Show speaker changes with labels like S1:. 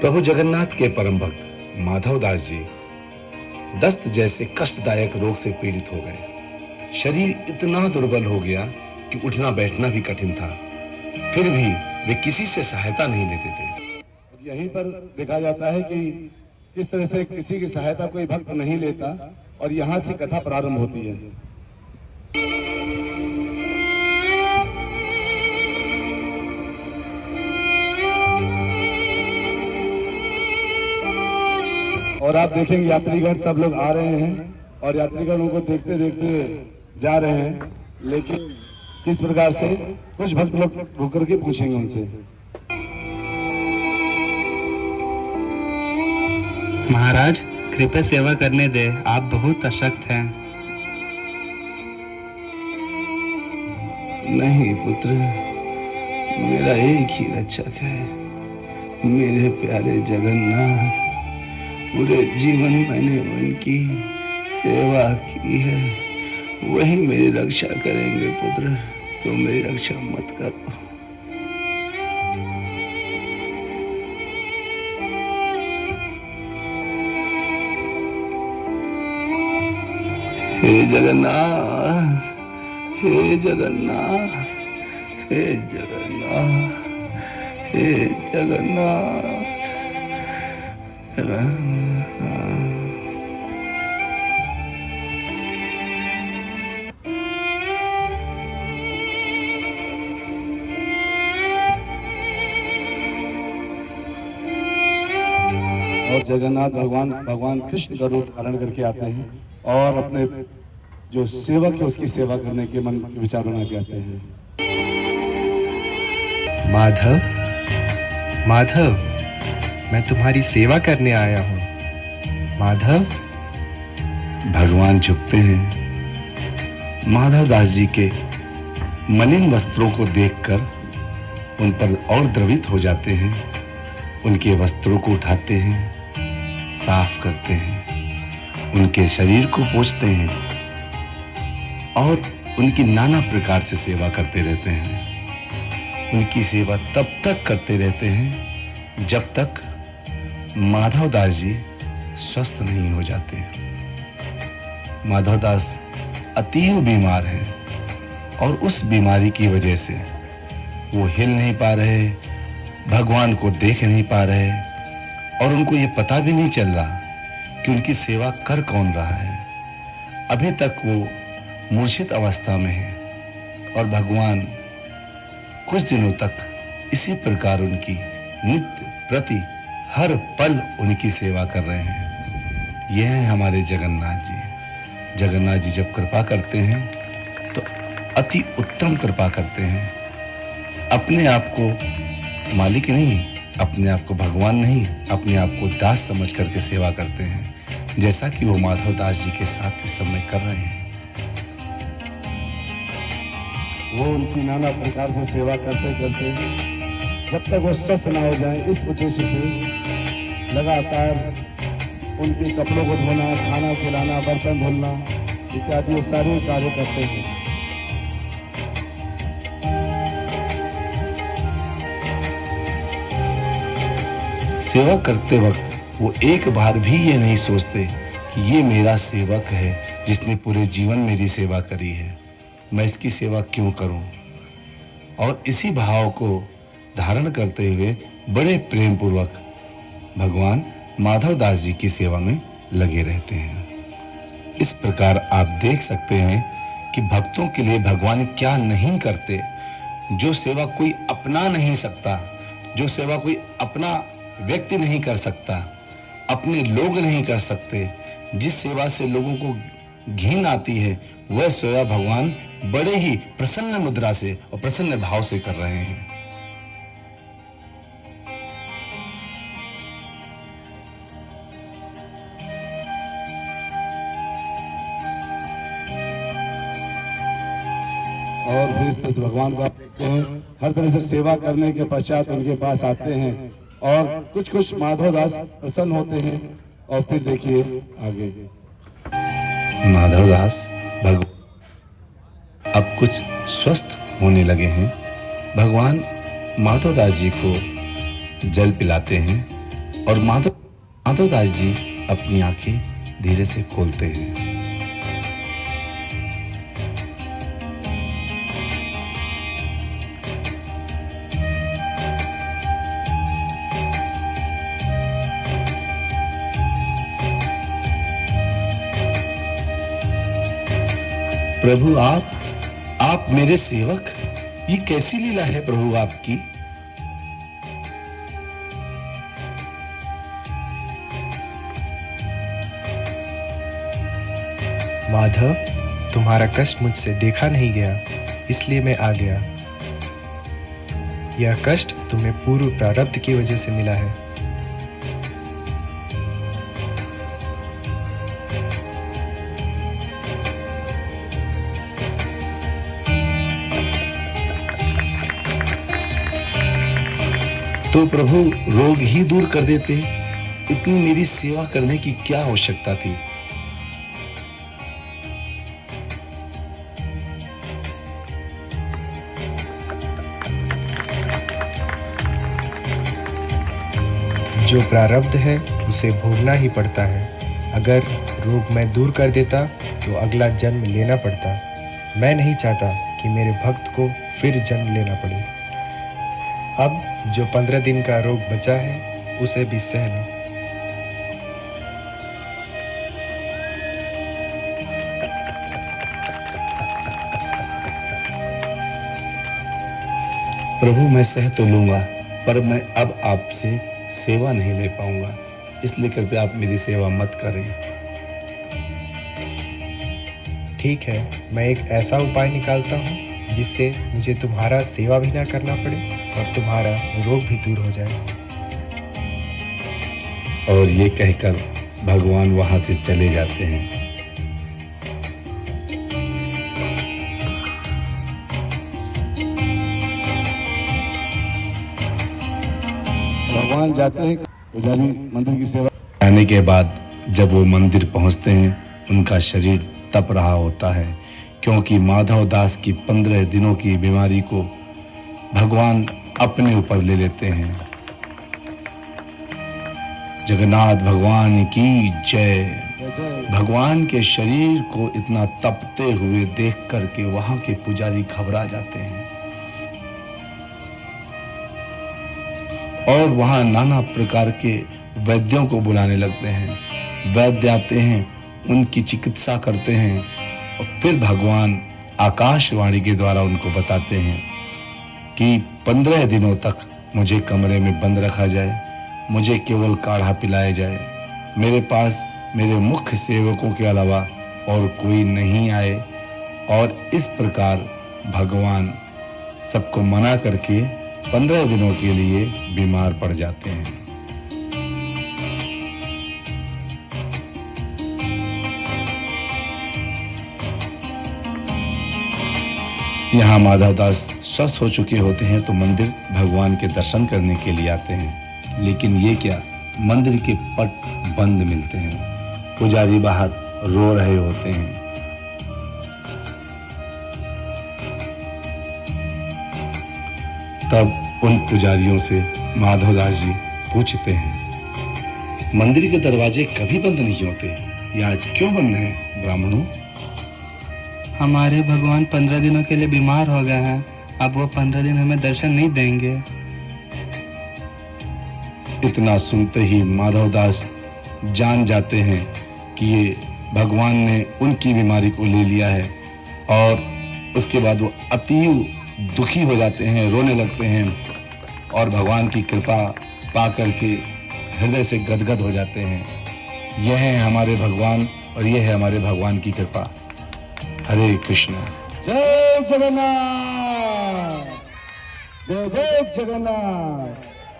S1: प्रभु जगन्नाथ के परम भक्त माधव दास जी दस्त जैसे कष्टदायक रोग से पीड़ित हो गए। शरीर इतना दुर्बल हो गया कि उठना बैठना भी कठिन था। फिर भी वे किसी से सहायता नहीं लेते थे।
S2: यहीं पर देखा जाता है कि किस तरह से किसी की सहायता कोई भक्त नहीं लेता और यहाँ से कथा प्रारंभ होती है। और आप देखेंगे यात्रीगण सब लोग आ रहे हैं और यात्रीगणों को देखते देखते जा रहे हैं, लेकिन किस प्रकार से कुछ भक्त लोग होकर के पूछेंगे उनसे।
S3: महाराज कृपया सेवा करने दे, आप बहुत अशक्त हैं।
S1: नहीं पुत्र, मेरा एक ही रक्षक है, मेरे प्यारे जगन्नाथ। पूरे जीवन मैंने उनकी सेवा की है, वही मेरी रक्षा करेंगे। पुत्र, तुम मेरी रक्षा मत करो। हे जगन्नाथ, हे जगन्नाथ, हे जगन्नाथ, हे जगन्नाथ।
S2: और जगन्नाथ भगवान कृष्ण का रूप धारण करके आते हैं और अपने जो सेवक है उसकी सेवा करने के मन के विचार बना के आते हैं।
S3: माधव, माधव, मैं तुम्हारी सेवा करने आया हूँ। माधव।
S1: भगवान झुकते हैं। माधव दास जी के मलिन वस्त्रों को देखकर उन पर और द्रवित हो जाते हैं। उनके वस्त्रों को उठाते हैं, साफ करते हैं, उनके शरीर को पोंछते हैं और उनकी नाना प्रकार से सेवा करते रहते हैं। उनकी सेवा तब तक करते रहते हैं जब तक माधव दास जी स्वस्थ नहीं हो जाते। माधव दास अतीव बीमार हैं और उस बीमारी की वजह से वो हिल नहीं पा रहे, भगवान को देख नहीं पा रहे और उनको ये पता भी नहीं चल रहा कि उनकी सेवा कर कौन रहा है। अभी तक वो मूर्छित अवस्था में है और भगवान कुछ दिनों तक इसी प्रकार उनकी नित्य प्रति हर पल उनकी सेवा कर रहे हैं। यह है हमारे जगन्नाथ जी। जगन्नाथ जी जब कृपा करते हैं तो अति उत्तम कृपा करते हैं। अपने आप को मालिक नहीं, अपने आप को भगवान नहीं, अपने आप को दास समझ करके सेवा करते हैं, जैसा कि वो माधव दास जी के साथ इस समय कर रहे हैं।
S2: वो उनकी नाना प्रकार से सेवा करते करते जब तक वो स्वस्थ ना हो जाए, इस उद्देश्य से लगातार उनके कपड़ों को धोना, खाना खिलाना, बर्तन धुलना इत्यादि सारे कार्य करते हैं।
S1: सेवा करते वक्त वो एक बार भी ये नहीं सोचते कि ये मेरा सेवक है जिसने पूरे जीवन मेरी सेवा करी है, मैं इसकी सेवा क्यों करूं। और इसी भाव को धारण करते हुए बड़े प्रेम पूर्वक भगवान माधव दास जी की सेवा में लगे रहते हैं। इस प्रकार आप देख सकते हैं कि भक्तों के लिए भगवान क्या नहीं करते। जो सेवा कोई अपना नहीं सकता, जो सेवा कोई अपना व्यक्ति नहीं कर सकता, अपने लोग नहीं कर सकते, जिस सेवा से लोगों को घिन आती है, वह सेवा भगवान बड़े ही प्रसन्न मुद्रा से और प्रसन्न भाव से कर रहे हैं।
S2: और फिर इस तरह से भगवान को आप देखते हैं, हर तरह से सेवा करने के पश्चात उनके पास आते हैं और कुछ माधव दास प्रसन्न होते हैं। और फिर देखिए आगे
S1: माधव दास भगवान अब कुछ स्वस्थ होने लगे हैं। भगवान माधव दास जी को जल पिलाते हैं और माधवदास जी अपनी आंखें धीरे से खोलते हैं। प्रभु आप मेरे सेवक, ये कैसी लीला है प्रभु आपकी?
S4: माधव, तुम्हारा कष्ट मुझसे देखा नहीं गया, इसलिए मैं आ गया। यह कष्ट तुम्हें पूर्व प्रारब्ध की वजह से मिला है।
S1: तो प्रभु रोग ही दूर कर देते, इतनी मेरी सेवा करने की क्या आवश्यकता थी?
S4: जो प्रारब्ध है उसे भोगना ही पड़ता है। अगर रोग मैं दूर कर देता तो अगला जन्म लेना पड़ता। मैं नहीं चाहता कि मेरे भक्त को फिर जन्म लेना पड़े। अब जो 15 दिन का रोग बचा है उसे भी सह लो।
S1: प्रभु मैं सह तो लूंगा, पर मैं अब आपसे सेवा नहीं ले पाऊंगा, इसलिए कृपया आप मेरी सेवा मत करें।
S4: ठीक है, मैं एक ऐसा उपाय निकालता हूँ जिससे मुझे तुम्हारा सेवा भी ना करना पड़े और तुम्हारा रोग भी दूर हो जाए।
S1: और ये कहकर भगवान वहां से चले जाते हैं।
S2: भगवान जाते हैं, पुजारी मंदिर की सेवा
S1: आने के बाद जब वो मंदिर पहुंचते हैं, उनका शरीर तप रहा होता है, क्योंकि माधवदास की 15 दिनों की बीमारी को भगवान अपने ऊपर ले लेते हैं। जगन्नाथ भगवान की जय। भगवान के शरीर को इतना तपते हुए देख करके वहां के पुजारी घबरा जाते हैं और वहां नाना प्रकार के वैद्यों को बुलाने लगते हैं। वैद्य आते हैं, उनकी चिकित्सा करते हैं और फिर भगवान आकाशवाणी के द्वारा उनको बताते हैं कि 15 दिनों तक मुझे कमरे में बंद रखा जाए, मुझे केवल काढ़ा पिलाया जाए, मेरे पास मेरे मुख्य सेवकों के अलावा और कोई नहीं आए। और इस प्रकार भगवान सबको मना करके 15 दिनों के लिए बीमार पड़ जाते हैं। यहाँ माधवदास स्वस्थ हो चुके होते हैं तो मंदिर भगवान के दर्शन करने के लिए आते हैं, लेकिन ये क्या, मंदिर के पट बंद मिलते हैं। पुजारी बाहर रो रहे होते हैं। तब उन पुजारियों से माधवदास जी पूछते हैं, मंदिर के दरवाजे कभी बंद नहीं होते, ये आज क्यों बंद हैं ब्राह्मणों?
S3: हमारे भगवान 15 दिनों के लिए बीमार हो गए हैं, अब वो 15 दिन हमें दर्शन नहीं देंगे।
S1: इतना सुनते ही माधवदास जान जाते हैं कि ये भगवान ने उनकी बीमारी को ले लिया है और उसके बाद वो अतीव दुखी हो जाते हैं, रोने लगते हैं और भगवान की कृपा पा करके हृदय से गदगद हो जाते हैं। यह है हमारे भगवान और यह है हमारे भगवान की कृपा। हरे कृष्ण।
S2: जय जगन्नाथ, जय जय जगन्नाथ।